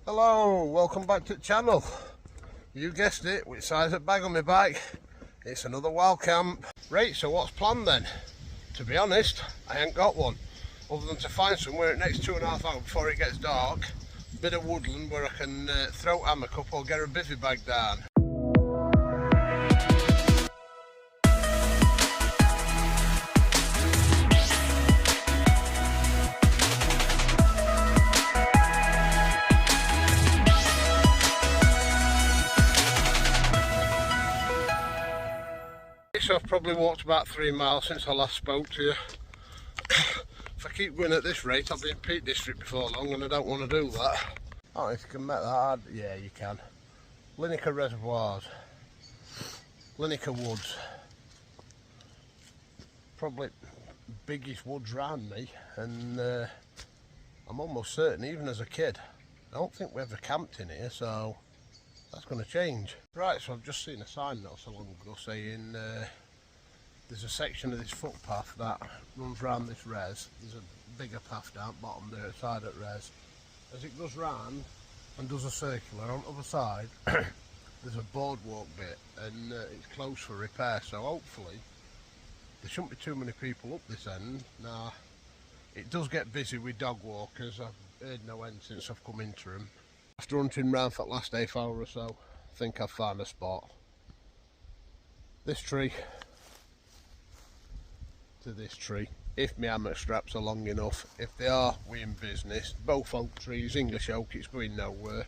Hello, welcome back to the channel. You guessed it, which size of bag on my bike? It's another wild camp. Right, so what's planned then? To be honest, I ain't got one. Other than to find somewhere at next 2.5 hours before it gets dark. Bit of woodland where I can throw hammock up or get a bivvy bag down. So I've probably walked about 3 miles since I last spoke to you. If I keep going at this rate, I'll be in Peak District before long, and I don't want to do that. I don't know if you can make that hard. Yeah, you can. Lineker Reservoirs, Lineker Woods. Probably biggest woods round me, and I'm almost certain, even as a kid, I don't think we ever camped in here, so that's going to change. Right, so I've just seen a sign not so long ago saying there's a section of this footpath that runs round this res. There's a bigger path down bottom there side at res. As it goes round and does a circular, on the other side there's a boardwalk bit, and it's closed for repair, so hopefully there shouldn't be too many people up this end. Now, it does get busy with dog walkers. I've heard no end since I've come into them. After hunting round for the last half hour or so, I think I've found a spot. This tree to this tree, if my hammock straps are long enough. If they are, we in business. Both oak trees, English oak, it's going nowhere.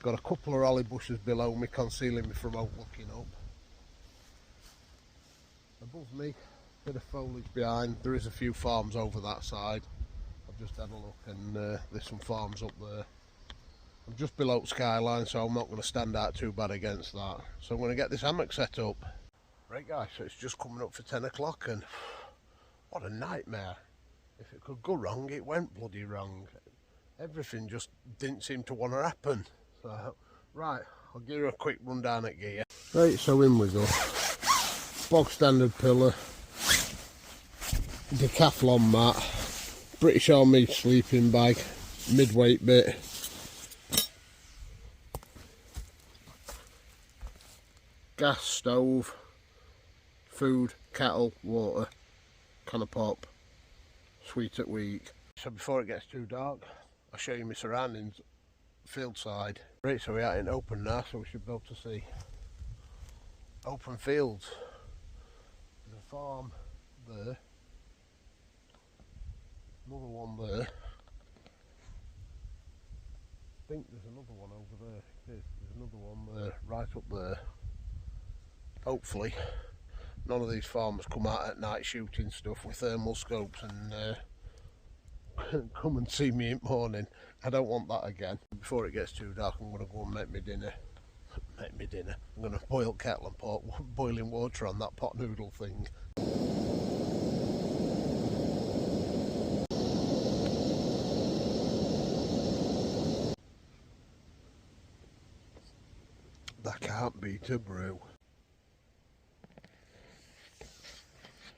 Got a couple of holly bushes below me, concealing me from out looking up. Above me, bit of foliage behind. There is a few farms over that side. I've just had a look, and there's some farms up there. I'm just below skyline, so I'm not going to stand out too bad against that. So I'm going to get this hammock set up. Right guys, so it's just coming up for 10 o'clock, and what a nightmare. If it could go wrong, it went bloody wrong. Everything just didn't seem to want to happen. So, right, I'll give you a quick rundown at gear. Right, so in we go. Bog standard pillar, decathlon mat, British Army sleeping bag, mid-weight bit, gas stove, food, kettle, water, can of pop, sweet at week. So before it gets too dark, I'll show you my surroundings, field side. Right, so we're out in open now, so we should be able to see open fields. There's a farm there, another one there. I think there's another one over there. There's another one there, right up there. Hopefully none of these farmers come out at night shooting stuff with thermal scopes and come and see me in the morning. I don't want that again. Before it gets too dark, I'm going to go and make me dinner. I'm going to boil kettle and pour boiling water on that pot noodle thing. That can't beat a brew.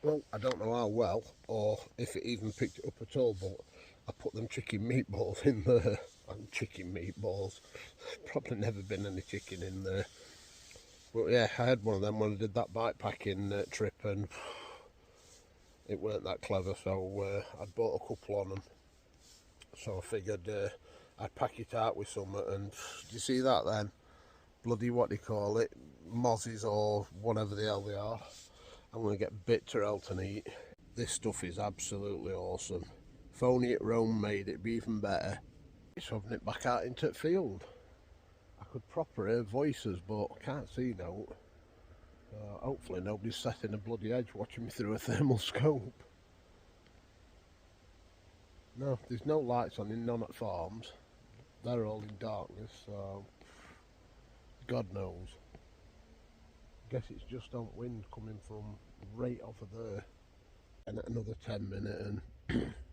Well, I don't know how well, or if it even picked it up at all, but I put them chicken meatballs in there. Chicken meatballs. Probably never been any chicken in there. But yeah, I had one of them when I did that bikepacking trip, and it weren't that clever, so I'd bought a couple on them. So I figured I'd pack it out with some, and do you see that then? Bloody, what do you call it? Mozzies or whatever the hell they are. I'm going to get bitter out and eat. This stuff is absolutely awesome. If only it Rome made it be even better. So I've nipped back out into the field. I could proper hear voices, but I can't see now. Hopefully nobody's sat in a bloody edge watching me through a thermal scope. No, there's no lights on in none at farms. They're all in darkness, so God knows. Guess it's just on wind coming from right over there, and at another 10 minutes and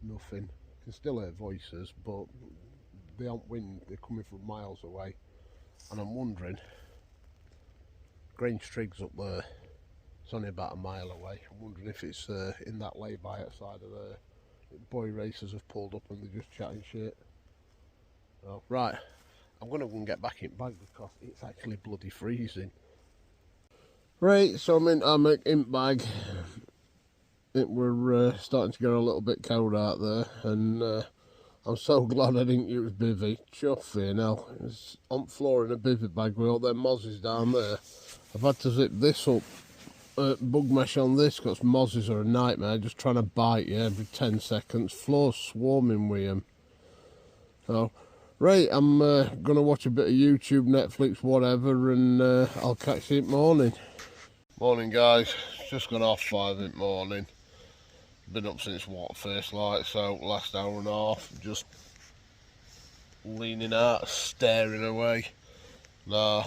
nothing. You can still hear voices, but they aren't wind, they're coming from miles away. And I'm wondering, Grange Triggs up there, it's only about a mile away. I'm wondering if it's in that lay-by outside of there. Boy racers have pulled up and they're just chatting shit. Oh, right, I'm going to go and get back in bag because it's actually bloody freezing. Right, so I'm in hammock, in bag. It were starting to get a little bit cold out there, and I'm so glad I didn't use bivvy. Chuffy now, it's on the floor in a bivvy bag with all them mozzies down there. I've had to zip this up, bug mesh on this, because mozzies are a nightmare, just trying to bite you every 10 seconds. Floor's swarming with them. So, right, I'm going to watch a bit of YouTube, Netflix, whatever, and I'll catch you in the morning. Morning guys, just got off 5 in the morning. Been up since what, first light, so last hour and a half, just leaning out, staring away. Now,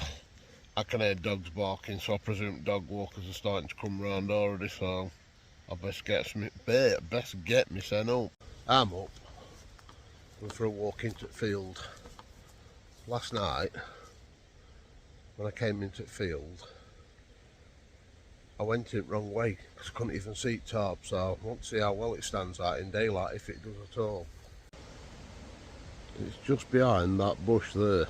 I can hear dogs barking, so I presume dog walkers are starting to come round already, so I best get me sent up. I'm up, went for a walk into the field. Last night, when I came into the field, I went it wrong way because I couldn't even see it top, so I want to see how well it stands out in daylight, if it does at all. It's just behind that bush there.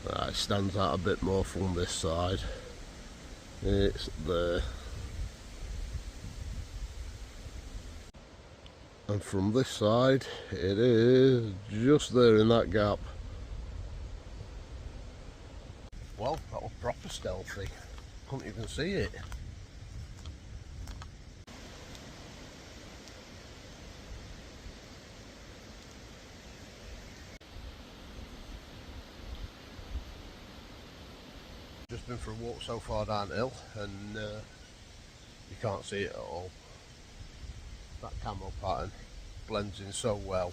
It stands out a bit more from this side. It's there. And from this side, it is just there in that gap. Well, that was proper stealthy. Couldn't even see it. Just been for a walk so far downhill, and you can't see it at all. That camo pattern blends in so well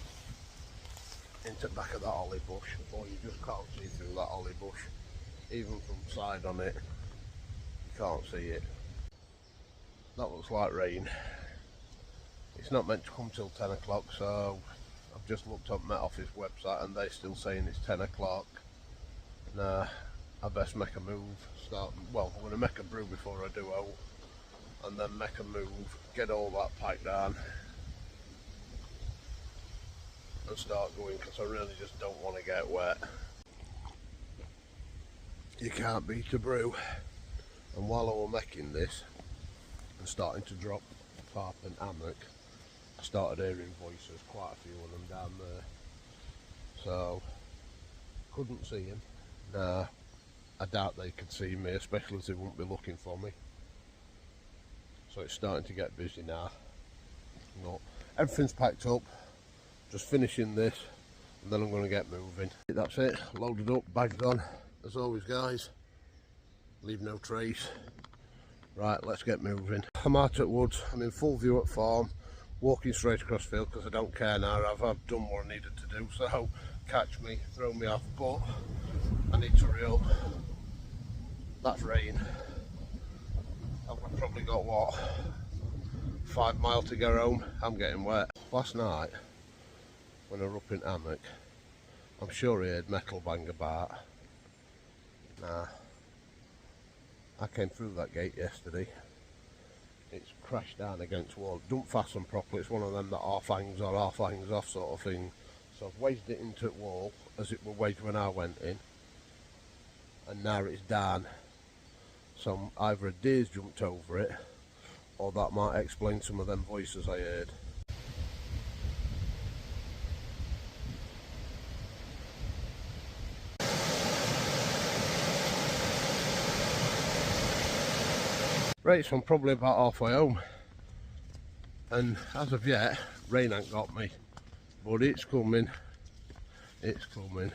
into the back of that holly bush, or you just can't see through that holly bush. Even from side on it, you can't see it. That looks like rain. It's not meant to come till 10 o'clock, so I've just looked up Met Office website and they're still saying it's 10 o'clock. Nah, I best make a move. Well, I'm going to make a brew before I do out, and then make a move, get all that packed down and start going, because I really just don't want to get wet. You can't beat a brew. And while I was making this and starting to drop tarp and hammock, I started hearing voices, quite a few of them down there. So, couldn't see them. Nah, I doubt they could see me, especially as they wouldn't be looking for me. So it's starting to get busy now. No, everything's packed up, just finishing this, and then I'm going to get moving. That's it, loaded up, bagged on. As always guys, leave no trace. Right, let's get moving. I'm out at woods, I'm in full view at farm, walking straight across field because I don't care now. I've done what I needed to do, so catch me, throw me off, but I need to reel. That's rain. I've probably got what, 5 miles to go home. I'm getting wet. Last night when I was up in hammock, I'm sure I heard metal bang about. Nah, I came through that gate yesterday. It's crashed down against wall. Don't fasten properly. It's one of them that half hangs on, half hangs off sort of thing. So I've wedged it into the wall as it was wedged when I went in, and now it's down. So either a deer's jumped over it, or that might explain some of them voices I heard. Right, so I'm probably about halfway home, and as of yet, rain ain't got me, but it's coming. It's coming.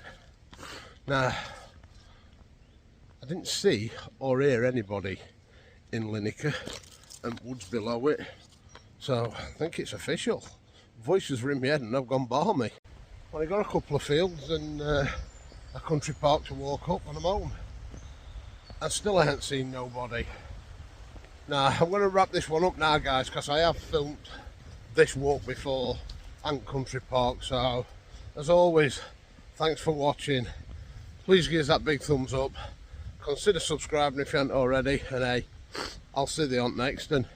Now, I didn't see or hear anybody in Lineker and woods below it, so I think it's official. Voices were in my head and I've gone balmy. Well, I got a couple of fields and a country park to walk up and I'm home. And still I haven't seen nobody. Now, I'm going to wrap this one up now, guys, because I have filmed this walk before and country park. So, as always, thanks for watching. Please give us that big thumbs up. Consider subscribing if you haven't already. And hey, I'll see you on next. And